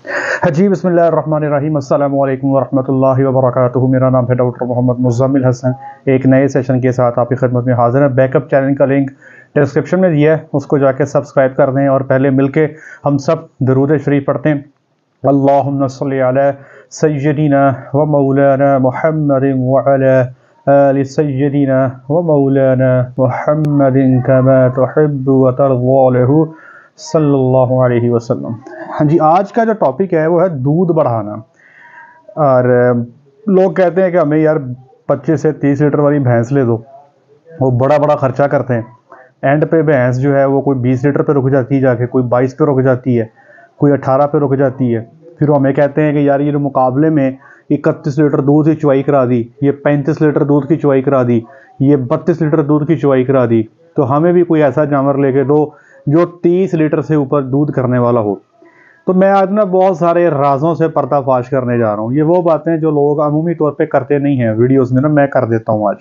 जी बिस्मिल्लाहिर्रहमानिर्रहीम अस्सलामु अलैकुम वरहमतुल्लाहि वबरकातुहू। मेरा नाम है डॉक्टर मोहम्मद मुज़म्मिल हसन। एक नए सेशन के साथ आपकी खिदमत में हाजिर है। बैकअप चैनल का लिंक डिस्क्रिप्शन में दिया है, उसको जाके सब्सक्राइब कर दें और पहले मिलके हम सब दरूद शरीफ पढ़ते हैं। अल्लाहुम्मा सल्ली अला सय्यदिना व मौलाना मुहम्मदिन व अला आलि सय्यदिना व मौलाना मुहम्मदिन कमा तुहिब्बु व तर्ज़ा लहू सल्लल्लाहु अलैहि वसल्लम। हाँ जी, आज का जो टॉपिक है वो है दूध बढ़ाना। और लोग कहते हैं कि हमें यार 25 से 30 लीटर वाली भैंस ले दो। वो बड़ा बड़ा खर्चा करते हैं। एंड पे भैंस जो है वो कोई 20 लीटर पे रुक जाती है, जाके कोई 22 पे रुक जाती है, कोई 18 पे रुक जाती है। फिर वो हमें कहते हैं कि यार ये जो मुकाबले में 31 लीटर दूध की चुवाई करा दी, ये 35 लीटर दूध की चुवाई करा दी, ये 32 लीटर दूध की चुवाई करा दी, तो हमें भी कोई ऐसा जानवर लेके दो जो 30 लीटर से ऊपर दूध करने वाला हो। तो मैं आज ना बहुत सारे राजों से पर्दाफाश करने जा रहा हूँ। ये वो बातें जो लोग अमूमी तौर पे करते नहीं हैं वीडियोस में, ना मैं कर देता हूँ आज।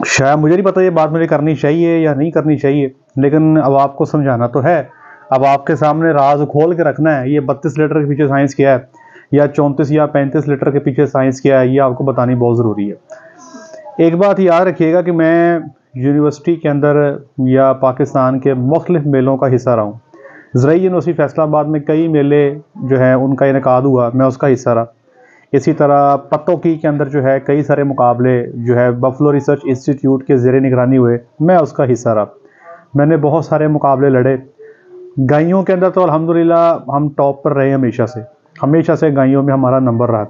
शायद मुझे नहीं पता ये बात मुझे करनी चाहिए या नहीं करनी चाहिए, लेकिन अब आपको समझाना तो है। अब आपके सामने राज खोल के रखना है। ये 32 लीटर के पीछे साइंस क्या है, या 34 या 35 लीटर के पीछे साइंस क्या है, ये आपको बतानी बहुत ज़रूरी है। एक बात याद रखिएगा कि मैं यूनिवर्सिटी के अंदर या पाकिस्तान के मुख्तलिफ मेलों का हिस्सा रहा हूँ। ज़राई यूनिवर्सिटी फैसलाबाद में कई मेले जो है उनका इनेकाद हुआ, मैं उसका हिस्सा रहा। इसी तरह पत्तोकी के अंदर जो है कई सारे मुकाबले जो है बफलो रिसर्च इंस्टीट्यूट के ज़ेरे निगरानी हुए, मैं उसका हिस्सा रहा। मैंने बहुत सारे मुकाबले लड़े। गायों के अंदर तो अल्हम्दुलिल्लाह हम टॉप पर रहे हमेशा से गायों में हमारा नंबर रहा।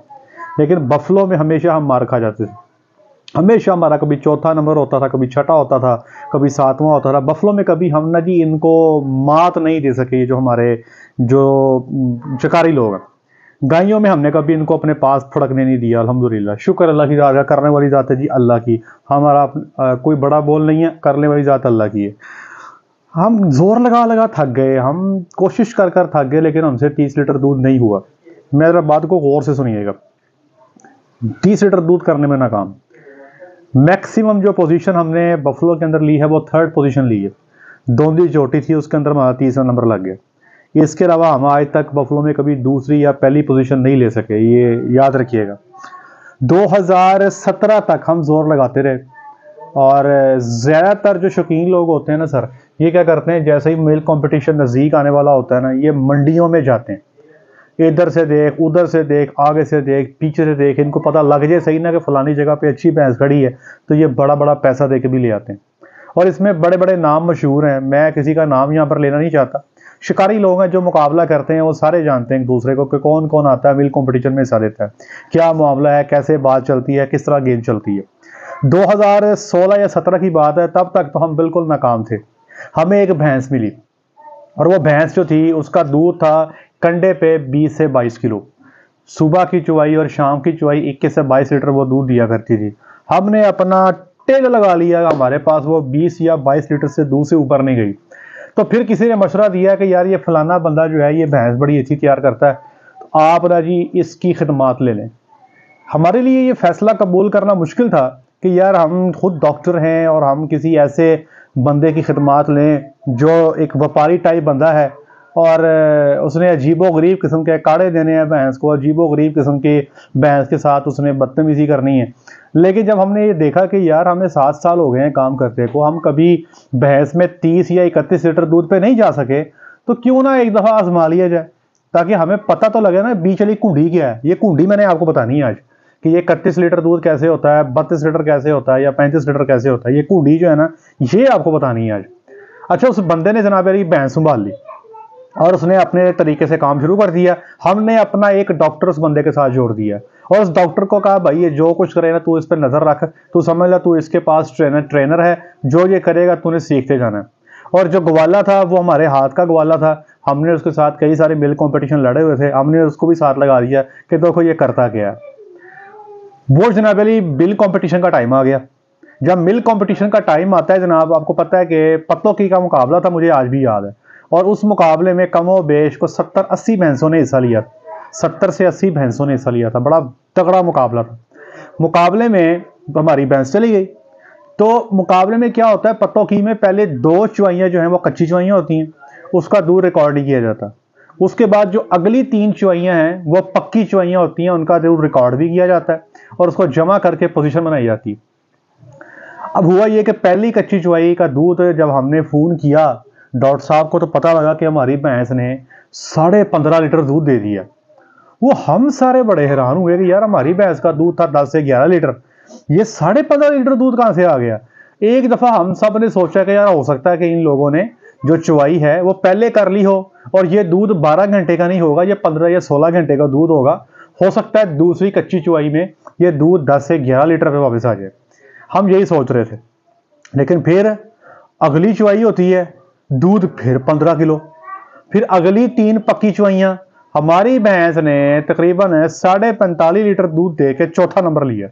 लेकिन बफलो में हमेशा हम मार खा जाते थे। हमेशा हमारा कभी चौथा नंबर होता था, कभी छठा होता था, कभी सातवां होता था। बफलो में कभी हम ना जी इनको मात नहीं दे सके, जो हमारे जो शिकारी लोग हैं। गायों में हमने कभी इनको अपने पास फड़कने नहीं दिया। अल्हम्दुलिल्लाह, शुक्र अल्लाह की राजा करने वाली ज़ात है जी अल्लाह की। हमारा कोई बड़ा बोल नहीं है, करने वाली ज़ात अल्लाह की है। हम जोर लगा लगा थक गए, हम कोशिश कर कर थक गए, लेकिन हमसे 30 लीटर दूध नहीं हुआ। मेरा बात को गौर से सुनिएगा। 30 लीटर दूध करने में नाकाम। मैक्सिमम जो पोजीशन हमने बफलो के अंदर ली है वो 3rd पोजीशन ली है। दोंदी चोटी थी, उसके अंदर हमारा 3रा नंबर लग गया। इसके अलावा हम आज तक बफलो में कभी दूसरी या पहली पोजीशन नहीं ले सके, ये याद रखिएगा। 2017 तक हम जोर लगाते रहे। और ज़्यादातर जो शौकीन लोग होते हैं ना सर, ये क्या करते हैं, जैसे ही मिल्क कंपटीशन नज़दीक आने वाला होता है ना, ये मंडियों में जाते हैं। इधर से देख, उधर से देख, आगे से देख, पीछे से देख, इनको पता लग जाए सही ना कि फलानी जगह पे अच्छी भैंस खड़ी है, तो ये बड़ा बड़ा पैसा दे के भी ले आते हैं। और इसमें बड़े बड़े नाम मशहूर हैं, मैं किसी का नाम यहाँ पर लेना नहीं चाहता। शिकारी लोग हैं जो मुकाबला करते हैं, वो सारे जानते हैं एक दूसरे को कि कौन कौन आता है मिल्क कॉम्पिटिशन में हिस्सा लेता है, क्या मामला है, कैसे बात चलती है, किस तरह गेम चलती है। 2016 या 17 की बात है, तब तक तो हम बिल्कुल नाकाम थे। हमें एक भैंस मिली, और वो भैंस जो थी उसका दूध था कंडे पे 20 से 22 किलो। सुबह की चुवाई और शाम की चुवाई 21 से 22 लीटर वो दूध दिया करती थी। हमने अपना टेल लगा लिया, हमारे पास वो 20 या 22 लीटर से दूध से ऊपर नहीं गई। तो फिर किसी ने मशवरा दिया कि यार ये फलाना बंदा जो है ये भैंस बड़ी अच्छी तैयार करता है, तो आप ना जी इसकी खिदमात ले लें। हमारे लिए ये फैसला कबूल करना मुश्किल था कि यार हम खुद डॉक्टर हैं और हम किसी ऐसे बंदे की खिदमात लें जो एक व्यापारी टाइप बंदा है, और उसने अजीबो गरीब किस्म के काढ़े देने हैं भैंस को, अजीबो गरीब किस्म के भैंस के साथ उसने बदतमीजी करनी है। लेकिन जब हमने ये देखा कि यार हमें 7 साल हो गए हैं काम करते को, हम कभी भैंस में 30 या 31 लीटर दूध पे नहीं जा सके, तो क्यों ना एक दफ़ा आजमा लिया जाए, ताकि हमें पता तो लगे ना बीच वाली कुंडी क्या है। ये कुंडी मैंने आपको बतानी है आज कि ये 31 लीटर दूध कैसे होता है, 32 लीटर कैसे होता है, या 35 लीटर कैसे होता है। ये कुंडी जो है ना, ये आपको बतानी है आज। अच्छा, उस बंदे ने जनाब मेरी भैंस संभाल ली और उसने अपने तरीके से काम शुरू कर दिया। हमने अपना एक डॉक्टर उस बंदे के साथ जोड़ दिया, और उस डॉक्टर को कहा भाई ये जो कुछ करे ना तू इस पर नजर रख, तू समझ ला तू इसके पास ट्रेनर है, जो ये करेगा तूने सीखते जाना है। और जो ग्वाला था वो हमारे हाथ का ग्वाला था। हमने उसके साथ कई सारे मिल्क कंपटीशन लड़े हुए थे, हमने उसको भी साथ लगा दिया कि देखो ये करता क्या है। वो जनाब अली मिल्क कंपटीशन का टाइम आ गया। जब मिल्क कंपटीशन का टाइम आता है जनाब, आपको पता है कि पत्तोकी का मुकाबला था, मुझे आज भी याद है। और उस मुकाबले में कमो बेश को 70-80 भैंसों ने हिस्सा लिया। 70 से 80 भैंसों ने हिस्सा लिया था। बड़ा तगड़ा मुकाबला था। मुकाबले में हमारी भैंस चली गई। तो मुकाबले में क्या होता है, पत्तोकी में पहले 2 चुवाइयाँ जो हैं वो कच्ची चुवाइयाँ होती हैं, उसका दूध रिकॉर्ड नहीं किया जाता। उसके बाद जो अगली 3 चुवाइयाँ हैं वो पक्की चुवाइयाँ होती हैं, उनका जरूर रिकॉर्ड भी किया जाता है और उसको जमा करके पोजीशन बनाई जाती है। अब हुआ ये कि पहली कच्ची चुवाई का दूध जब हमने फ़ोन किया डॉक्टर साहब को, तो पता लगा कि हमारी भैंस ने 15.5 लीटर दूध दे दिया। वो हम सारे बड़े हैरान हुए कि यार हमारी भैंस का दूध था 10 से 11 लीटर, ये 15.5 लीटर दूध कहाँ से आ गया। एक दफ़ा हम सब ने सोचा कि यार हो सकता है कि इन लोगों ने जो चुवाई है वो पहले कर ली हो और ये दूध 12 घंटे का नहीं होगा, ये 15 या 16 घंटे का दूध होगा। हो सकता है दूसरी कच्ची चुवाई में ये दूध 10 से 11 लीटर पे वापस आ जाए। हम यही सोच रहे थे, लेकिन फिर अगली चुवाई होती है, दूध फिर 15 किलो। फिर अगली 3 पक्की चुवाइयाँ, हमारी भैंस ने तकरीबन 45.5 लीटर दूध दे के चौथा नंबर लिया।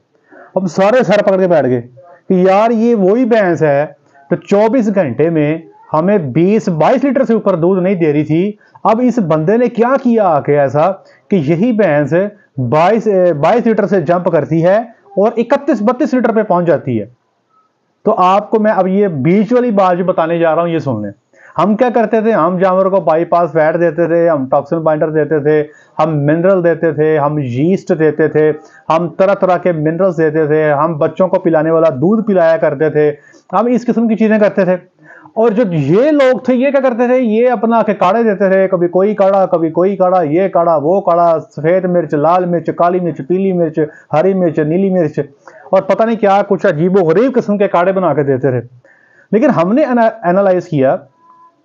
हम सारे सर पकड़ के बैठ गए कि यार ये वही भैंस है तो 24 घंटे में हमें 20-22 लीटर से ऊपर दूध नहीं दे रही थी। अब इस बंदे ने क्या किया आके ऐसा कि यही भैंस 22 लीटर से जंप करती है और 31-32 लीटर पे पहुंच जाती है। तो आपको मैं अब ये बीच वाली बात जो बताने जा रहा हूं ये सुन लें। हम क्या करते थे, हम जानवर को बाईपास फैट देते थे, हम टॉक्सिन बाइंडर देते थे, हम मिनरल देते थे, हम यीस्ट देते थे, हम तरह तरह के मिनरल्स देते थे, हम बच्चों को पिलाने वाला दूध पिलाया करते थे, हम इस किस्म की चीजें करते थे। और जो ये लोग थे ये क्या करते थे, ये अपना के काढ़े देते थे, कभी कोई काढ़ा कभी कोई काढ़ा, ये काढ़ा वो काढ़ा, सफेद मिर्च, लाल मिर्च, काली मिर्च, पीली मिर्च, हरी मिर्च, नीली मिर्च और पता नहीं क्या कुछ अजीबो गरीब किस्म के काढ़े बना के देते थे। लेकिन हमने एनालाइज किया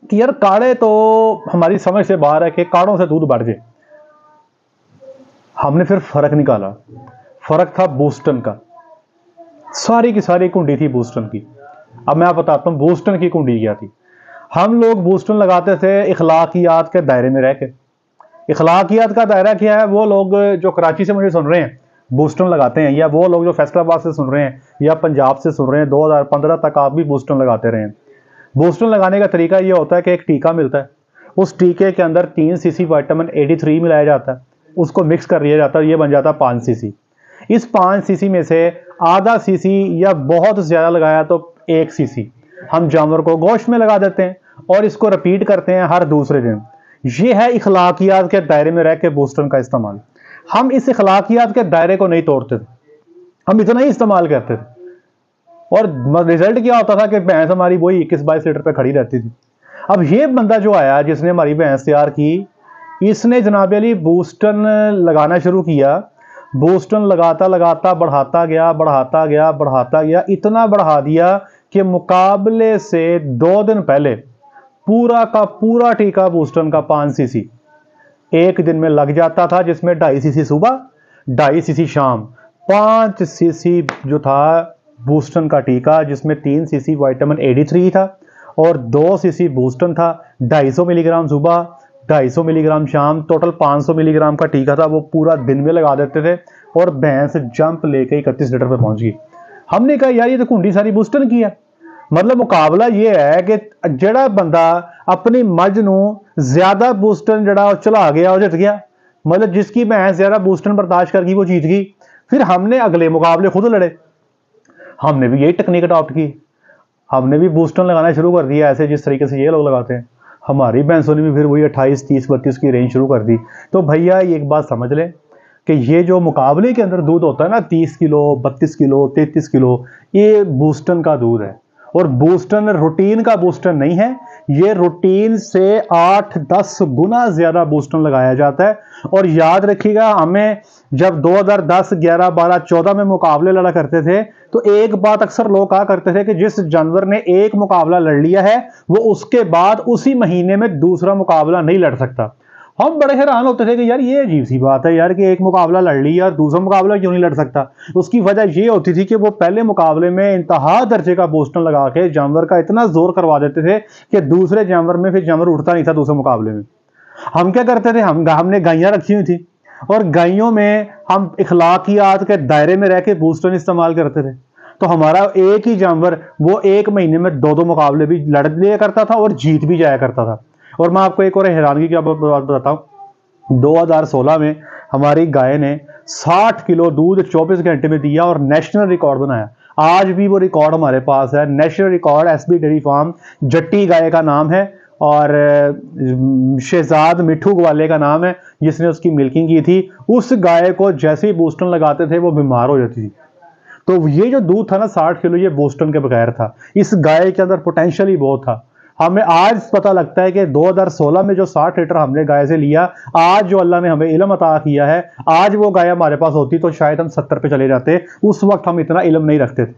कि यार काढ़े तो हमारी समझ से बाहर है कि काढ़ों से दूध बढ़ जाए। हमने फिर फर्क निकाला, फर्क था बूस्टन का। सारी की सारी कुंडी थी बूस्टन की। अब मैं आप बताता हूं बूस्टन की कुंडी क्या थी। हम लोग बूस्टन लगाते थे इखलाकियात के दायरे में रह के। इखलाकियात का दायरा क्या है, वो लोग जो कराची से मुझे सुन रहे हैं बूस्टन लगाते हैं, या वो लोग जो फैसलाबाद से सुन रहे हैं या पंजाब से सुन रहे हैं, 2015 तक आप भी बूस्टन लगाते रहे हैं। बूस्टन लगाने का तरीका ये होता है कि एक टीका मिलता है, उस टीके के अंदर 3 सीसी विटामिन 83 मिलाया जाता है, उसको मिक्स कर लिया जाता है, ये बन जाता है 5 सीसी। इस 5 सीसी में से आधा सीसी या बहुत ज़्यादा लगाया तो 1 सीसी हम जानवर को गोश्त में लगा देते हैं और इसको रिपीट करते हैं हर दूसरे दिन। ये है इखलाकियात के दायरे में रह के बूस्टन का इस्तेमाल। हम इस इखलाकियात के दायरे को नहीं तोड़ते थे, हम इतना ही इस्तेमाल करते थे और रिजल्ट क्या होता था कि भैंस हमारी वही 21-22 लीटर पे खड़ी रहती थी। अब ये बंदा जो आया जिसने हमारी भैंस तैयार की, इसने जनाब अली बूस्टन लगाना शुरू किया। बूस्टन लगाता लगाता बढ़ाता गया, इतना बढ़ा दिया कि मुकाबले से 2 दिन पहले पूरा का पूरा टीका बूस्टन का 5 सीसी एक दिन में लग जाता था, जिसमें 2.5 सीसी सुबह, 2.5 सीसी शाम, 5 सीसी जो था बूस्टन का टीका जिसमें 3 सीसी विटामिन 83 था और 2 सीसी बूस्टन था। 250 मिलीग्राम सुबह, 250 मिलीग्राम शाम, टोटल 500 मिलीग्राम का टीका था। वो पूरा दिन में लगा देते थे और भैंस जंप लेके 31 लीटर पे पहुंच गई। हमने कहा यार ये तो कुंडी सारी बूस्टन की है। मतलब मुकाबला ये है कि जड़ा बंदा अपनी मज नू ज्यादा बूस्टन जड़ा चला गया और जित गया, मतलब जिसकी भैंस ज्यादा बूस्टन बर्दाश्त कर गई वो जीत गई। फिर हमने अगले मुकाबले खुद लड़े, हमने भी यही टेक्निक अडॉप्ट की, हमने भी बूस्टन लगाना शुरू कर दिया ऐसे जिस तरीके से ये लोग लगाते हैं। हमारी भैंसों ने भी फिर वही 28, 30, 32 की रेंज शुरू कर दी। तो भैया एक बात समझ लें कि ये जो मुकाबले के अंदर दूध होता है ना 30 किलो, 32 किलो, 33 किलो, ये बूस्टन का दूध है। और बूस्टन रूटीन का बूस्टन नहीं है, ये रूटीन से 8-10 गुना ज्यादा बूस्टन लगाया जाता है। और याद रखिएगा, हमें जब 2010, 11, 12, 14 में मुकाबले लड़ा करते थे तो एक बात अक्सर लोग कहा करते थे कि जिस जानवर ने एक मुकाबला लड़ लिया है वो उसके बाद उसी महीने में दूसरा मुकाबला नहीं लड़ सकता। हम बड़े हैरान होते थे कि यार ये अजीब सी बात है यार कि एक मुकाबला लड़ लिया दूसरा मुकाबला क्यों नहीं लड़ सकता। उसकी वजह ये होती थी कि वो पहले मुकाबले में इंतहा दर्जे का बूस्टन लगा के जानवर का इतना जोर करवा देते थे कि दूसरे जानवर में फिर जानवर उठता नहीं था दूसरे मुकाबले में। हम क्या करते थे, हमने गायें रखी हुई थी और गायों में हम इखलाकियात के दायरे में रह के बूस्टन इस्तेमाल करते थे। तो हमारा एक ही जानवर वो एक महीने में 2-2 मुकाबले भी लड़ लिया करता था और जीत भी जाया करता था। और मैं आपको एक और हैरानगी की बात बताता हूँ, 2016 में हमारी गाय ने 60 किलो दूध 24 घंटे में दिया और नेशनल रिकॉर्ड बनाया। आज भी वो रिकॉर्ड हमारे पास है, national record SB dairy farm, Jatti गाय का नाम है और शहजाद मिठू ग्वाले का नाम है जिसने उसकी मिल्किंग की थी। उस गाय को जैसे ही बूस्टन लगाते थे वो बीमार हो जाती थी। तो ये जो दूध था ना 60 किलो, ये बूस्टन के बगैर था। इस गाय के अंदर पोटेंशियल ही बहुत था। हमें आज पता लगता है कि 2016 में जो 60 लीटर हमने गाय से लिया, आज जो अल्लाह ने हमें इल्म अता किया है, आज वो गाय हमारे पास होती तो शायद हम 70 पे चले जाते। उस वक्त हम इतना इल्म नहीं रखते थे।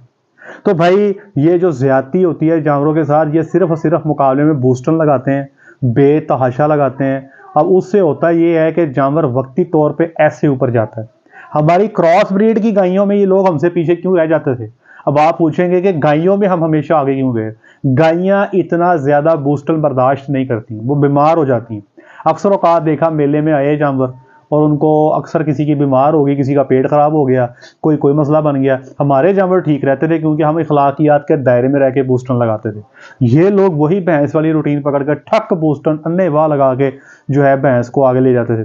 तो भाई ये जो ज्यादती होती है जानवरों के साथ, ये सिर्फ और सिर्फ मुकाबले में बूस्टन लगाते हैं, बेतहाशा लगाते हैं। अब उससे होता ये है कि जानवर वक्ती तौर पे ऐसे ऊपर जाता है। हमारी क्रॉस ब्रीड की गायों में ये लोग हमसे पीछे क्यों रह जाते थे? अब आप पूछेंगे कि गायों में हम हमेशा आगे क्यों गए? गायें इतना ज्यादा बूस्टन बर्दाश्त नहीं करती, वो बीमार हो जाती हैं। अक्सर औकात देखा मेले में आए जानवर और उनको अक्सर किसी की बीमार हो गई, किसी का पेट खराब हो गया, कोई मसला बन गया। हमारे जानवर ठीक रहते थे क्योंकि हम इखलाकियात के दायरे में रह के बूस्टन लगाते थे। ये लोग वही भैंस वाली रूटीन पकड़ कर ठक बूस्टन अन्ने वाह लगा के जो है भैंस को आगे ले जाते थे।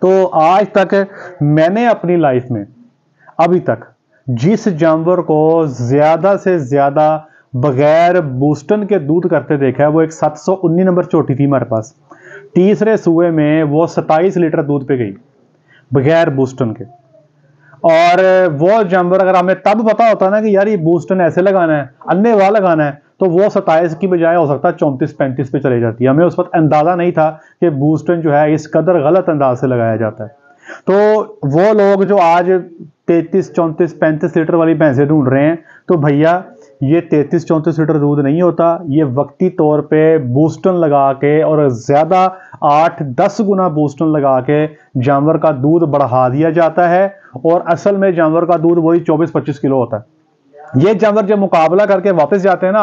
तो आज तक मैंने अपनी लाइफ में अभी तक जिस जानवर को ज्यादा से ज्यादा बगैर बूस्टन के दूध करते देखा है, वो एक 719 नंबर चोटी थी हमारे पास। तीसरे सूए में वो 27 लीटर दूध पे गई बगैर बूस्टन के। और वो जानवर अगर हमें तब पता होता ना कि यार ये बूस्टन ऐसे लगाना है, अन्ने वाह लगाना है, तो वो 27 की बजाय हो सकता है 34-35 पे चले जाती है। हमें उस वक्त अंदाजा नहीं था कि बूस्टन जो है इस कदर गलत अंदाज से लगाया जाता है। तो वो लोग जो आज 33, 34, 35 लीटर वाली भैंसें ढूंढ रहे हैं, तो भैया ये 33-34 लीटर दूध नहीं होता। ये वक्ती तौर पे बूस्टन लगा के और ज्यादा 8-10 गुना बूस्टन लगा के जानवर का दूध बढ़ा दिया जाता है। और असल में जानवर का दूध वही 24-25 किलो होता है। ये जानवर जब मुकाबला करके वापस जाते हैं ना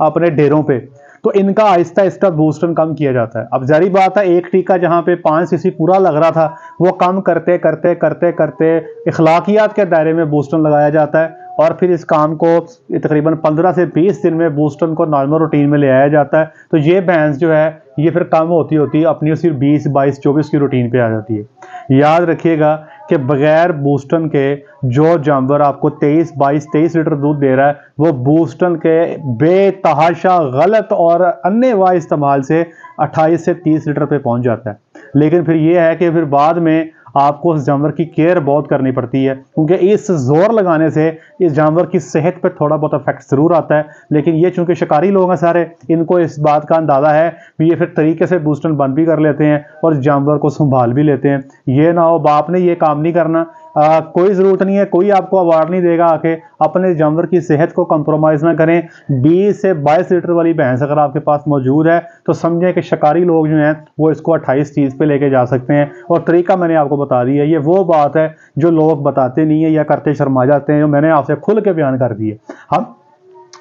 अपने डेरों पे, तो इनका आहिस्ता आहिस्ता बूस्टन कम किया जाता है। अब जारी बात है, एक टीका जहां पे 5 सीसी पूरा लग रहा था, वो कम करते करते करते करते इखलाकियात के दायरे में बूस्टन लगाया जाता है। और फिर इस काम को तकरीबन 15 से 20 दिन में बूस्टन को नॉर्मल रूटीन में ले आया जाता है। तो ये भैंस जो है ये फिर कम होती होती अपनी सिर्फ 20, 22, 24 की रूटीन पे आ जाती है। याद रखिएगा कि बगैर बूस्टन के जो जानवर आपको 23, 22, 23 लीटर दूध दे रहा है, वो बूस्टन के बेतहाशा गलत और अन्नेवाह इस्तेमाल से 28 से 30 लीटर पे पहुंच जाता है। लेकिन फिर ये है कि फिर बाद में आपको उस जानवर की केयर बहुत करनी पड़ती है, क्योंकि इस जोर लगाने से इस जानवर की सेहत पे थोड़ा बहुत इफेक्ट जरूर आता है। लेकिन ये चूंकि शिकारी लोग हैं सारे, इनको इस बात का अंदाजा है, ये फिर तरीके से बूस्टन बंद भी कर लेते हैं और जानवर को संभाल भी लेते हैं। ये ना हो बाप ने ये काम नहीं करना, कोई ज़रूरत नहीं है, कोई आपको अवार्ड नहीं देगा आके। अपने जानवर की सेहत को कंप्रोमाइज़ ना करें। 20 से 22 लीटर वाली भैंस अगर आपके पास मौजूद है तो समझें कि शिकारी लोग जो हैं वो इसको 28 चीज़ पे लेके जा सकते हैं। और तरीका मैंने आपको बता दिया। ये वो बात है जो लोग बताते नहीं है या करते शर्मा जाते हैं, जो मैंने आपसे खुल के बयान कर दिए।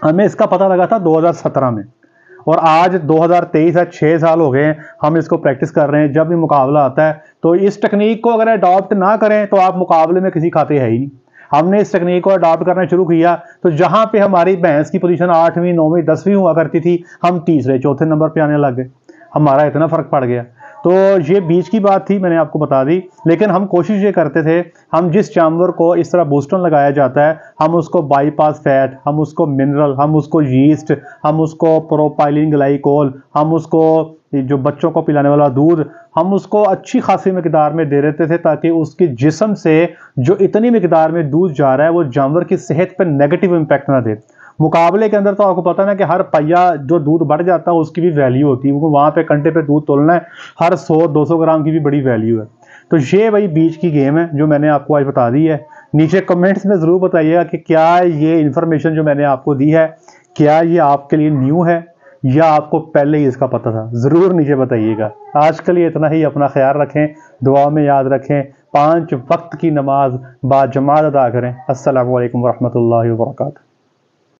हमें इसका पता लगा था 2017 में, और आज 2023 है, 6 साल हो गए हैं हम इसको प्रैक्टिस कर रहे हैं। जब भी मुकाबला आता है तो इस टेक्निक को अगर अडॉप्ट ना करें तो आप मुकाबले में किसी खाते है ही नहीं। हमने इस टेक्निक को अडॉप्ट करना शुरू किया तो जहां पे हमारी भैंस की पोजीशन 8वीं, 9वीं, 10वीं हुआ करती थी, हम तीसरे चौथे नंबर पे आने लग गए। हमारा इतना फर्क पड़ गया। तो ये बीच की बात थी, मैंने आपको बता दी। लेकिन हम कोशिश ये करते थे, हम जिस जानवर को इस तरह बूस्टन लगाया जाता है, हम उसको बाईपास फैट, हम उसको मिनरल, हम उसको यीस्ट, हम उसको प्रोपाइलिन ग्लाइकोल, हम उसको जो बच्चों को पिलाने वाला दूध, हम उसको अच्छी खासी मिकदार में दे देते थे ताकि उसके जिस्म से जो इतनी मिकदार में दूध जा रहा है वो जानवर की सेहत पर नेगेटिव इम्पैक्ट ना दे। मुकाबले के अंदर तो आपको पता ना कि हर पहिया जो दूध बढ़ जाता है उसकी भी वैल्यू होती है, क्योंकि वहां पे कंटे पे दूध तोलना है, हर 100-200 ग्राम की भी बड़ी वैल्यू है। तो ये भाई बीच की गेम है जो मैंने आपको आज बता दी है। नीचे कमेंट्स में जरूर बताइएगा कि क्या ये इन्फॉर्मेशन जो मैंने आपको दी है, क्या ये आपके लिए न्यू है या आपको पहले ही इसका पता था। जरूर नीचे बताइएगा। आज के लिए इतना ही। अपना ख्याल रखें, दुआ में याद रखें, 5 वक्त की नमाज बाजमात अदा करें। अस्सलामु अलैकुम वरहमतुल्लाहि वबरकातुहू।